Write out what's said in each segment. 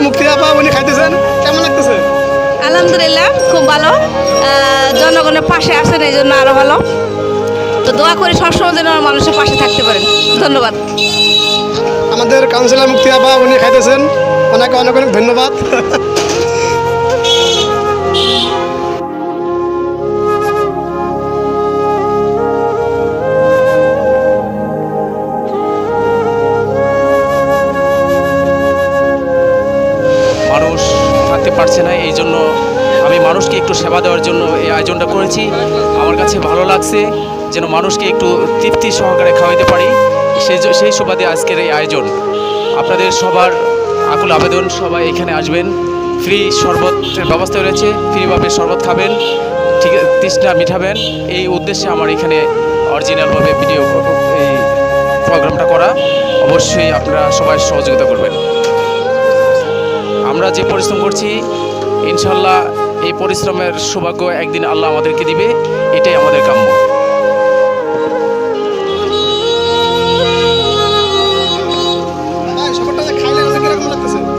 মুক্তি আপা উনি খাইতেছেন, কেমন লাগতেছে? আলহামদুলিল্লাহ খুব ভালো। জনগণের পাশে আসেন এই জন্য আরো ভালো। তো দোয়া করি সবসময় যেন মানুষের পাশে থাকতে পারেন। ধন্যবাদ। আমাদের কাউন্সিলর মুক্তি আপা উনি খাইতেছেন, ওনাকে অনেক অনেক ধন্যবাদ। মানুষ থাকতে পারছে না, এই জন্য আমি মানুষকে একটু সেবা দেওয়ার জন্য এই আয়োজনটা করেছি। আমার কাছে ভালো লাগছে যেন মানুষকে একটু তৃপ্তি সহকারে খাওয়াইতে পারি, সেই সুবাদে আজকের এই আয়োজন। আপনাদের সবার আকুল আবেদন, সবাই এখানে আসবেন। ফ্রি শরবতের ব্যবস্থা রয়েছে, ফ্রিভাবে শরবত খাবেন, ঠিক তৃষ্ণা মিটাবেন। এই উদ্দেশ্যে আমার এখানে অরিজিনালভাবে ভিডিও এই প্রোগ্রামটা করা। অবশ্যই আপনারা সবাই সহযোগিতা করবেন। আমরা যে পরিশ্রম করছি, ইনশাল্লাহ এই পরিশ্রমের সৌভাগ্য একদিন আল্লাহ আমাদেরকে দিবে, এটাই আমাদের কাম্য।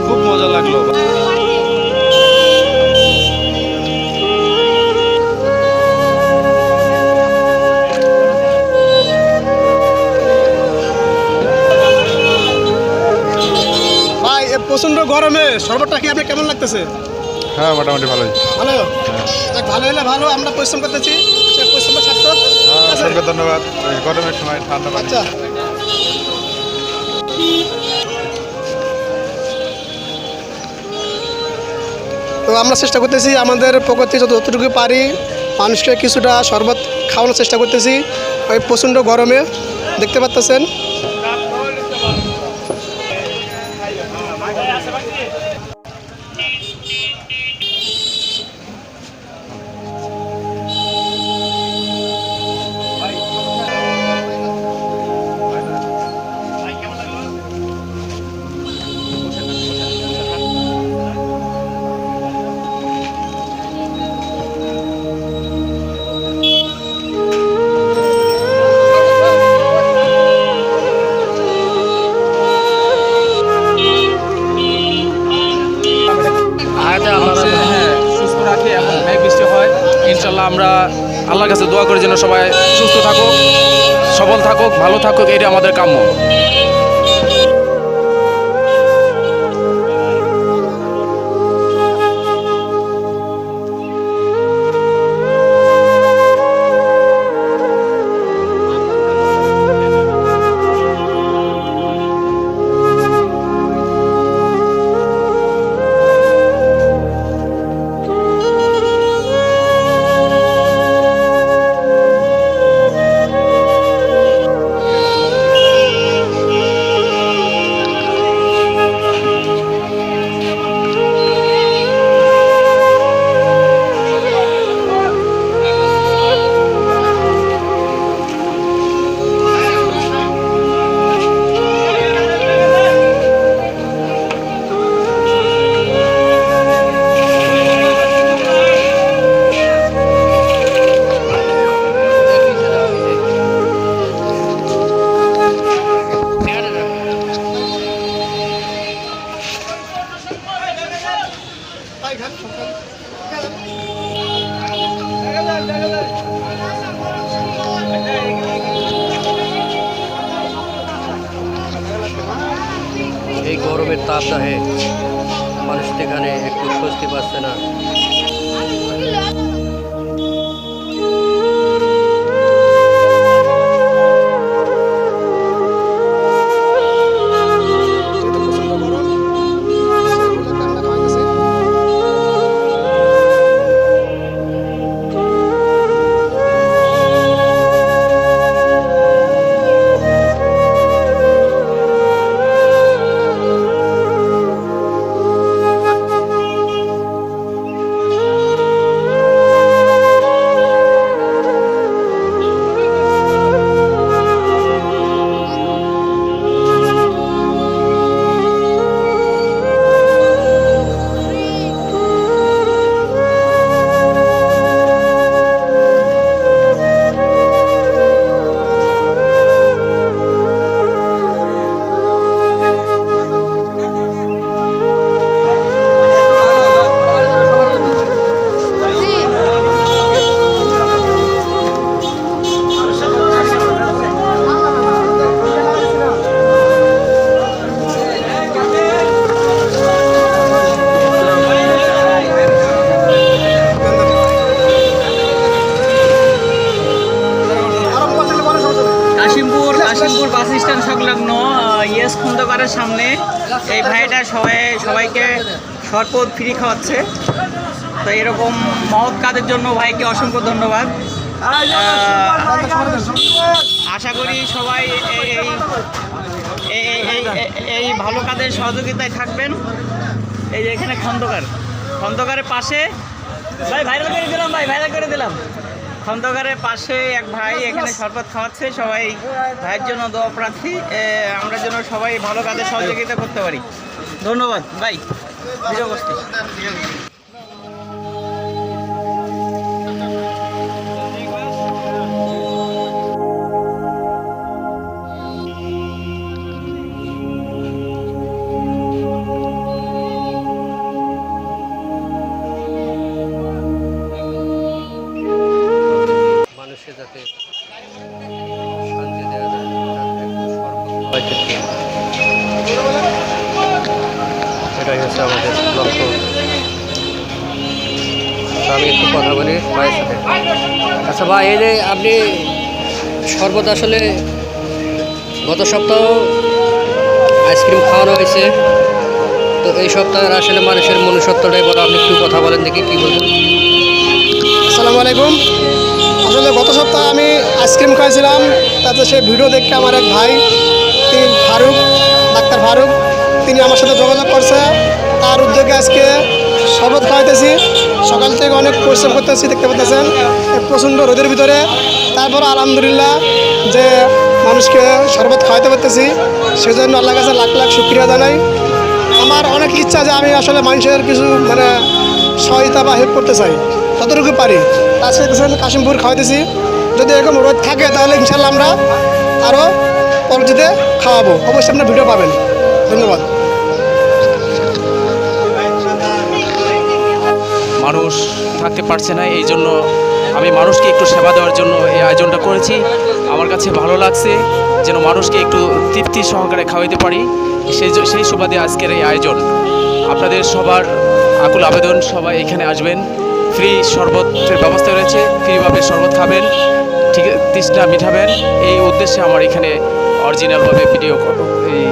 খুব মজা লাগলো। ভাই প্রচন্ড গরমে শরবতটা কি আপনার কেমন লাগতেছে? হ্যাঁ, মোটামুটি ভালোই। ভালো, ভালো হলে ভালো, আমরা পরিশ্রম করতেছি, সে পরিশ্রমের সার্থক। অসংখ্য ধন্যবাদ। এই গরমের সময় ঠান্ডা পানি। আচ্ছা, তো আমরা চেষ্টা করতেছি আমাদের পক্ষ যতটুকু পারি মানুষকে কিছুটা শরবত খাওয়ানোর চেষ্টা করতেছি ওই প্রচণ্ড গরমে, দেখতে পাচ্ছেন। হ্যাঁ, সুস্থ রাখে এবং মেঘ বৃষ্টি হয়। ইনশাল্লাহ আমরা আল্লাহর কাছে দোয়া করি যেন সবাই সুস্থ থাকুক, সবল থাকুক, ভালো থাকুক, এটা আমাদের কাম্য। এই গরমের তাপদাহে মানুষ এখানে একটু স্বস্তি পাচ্ছে না। ভাইটা সবাইকে শরবত ফ্রি খাওয়াচ্ছে। তো এরকম মহৎ কাজের জন্য ভাইকে অসংখ্য ধন্যবাদ। আশা করি সবাই এই ভালো কাজের সহযোগিতায় থাকবেন। এই যে এখানে খন্দকারের পাশে ভাইরাল করে দিলাম খন্দকারের পাশে এক ভাই এখানে শরবত খাওয়াচ্ছে। সবাই ভাইয়ের জন্য দোয়া প্রার্থী, আমরা যেন সবাই ভালো কাজে সহযোগিতা করতে পারি। ধন্যবাদ ভাই। ভিডিও করছি। মানুষকে যাতে শান্তি দেওয়া যায়, তার একটু শরবত খাওয়াইতে হবে। এটাই হচ্ছে আমাদের লক্ষ্য। তো আমি একটু কথা বলি ভাইয়ের সাথে। আচ্ছা ভাই, এই যে আপনি শরবত আসলে গত সপ্তাহ আইসক্রিম খাওয়ানো হয়েছে, তো এই সপ্তাহের আসলে মানুষের মনুষ্যত্বটাই বলো, আপনি একটু কথা বলেন দেখি কী বলবেন। আসসালামু আলাইকুম। আসলে গত সপ্তাহে আমি আইসক্রিম খাইছিলাম, তাতে সেই ভিডিও দেখে আমার এক ভাই, তিনি ডাক্তার ফারুক, তিনি আমার সাথে যোগাযোগ করছে। তার উদ্যোগে আজকে শরবত খাওয়াইতেছি। সকাল থেকে অনেক পরিশ্রম করতেছি, দেখতে পাচ্ছেন প্রচণ্ড রোদের ভিতরে। তারপর আলহামদুলিল্লাহ যে মানুষকে শরবত খাওয়াইতে পারতেছি, সেজন্য আল্লাহর কাছে লাখ লাখ শুকরিয়া জানাই। আমার অনেক ইচ্ছা যে আমি আসলে মানুষের কিছু সহায়তা বা হেল্প করতে চাই, যতটুকু পারি। তার সাথে কাশিমপুর খাওয়াইতেছি। যদি এরকম রোদ থাকে তাহলে ইনশাল্লাহ আমরা আরও পরবর্তীতে খাওয়াবো। অবশ্যই আপনার ভিডিও পাবেন। ধন্যবাদ। মানুষ থাকতে পারছে না, এই জন্য আমি মানুষকে একটু সেবা দেওয়ার জন্য এই আয়োজনটা করেছি। আমার কাছে ভালো লাগছে যেন মানুষকে একটু তৃপ্তি সহকারে খাওয়াইতে পারি, সেই সুবাদে আজকের এই আয়োজন। আপনাদের সবার আকুল আবেদন, সবাই এখানে আসবেন। ফ্রি শরবতের ব্যবস্থা রয়েছে, ফ্রিভাবে শরবত খাবেন, ঠিক তৃষ্ণা মিটাবেন। এই উদ্দেশ্যে আমার এখানে অরিজিনালভাবে ভিডিও এই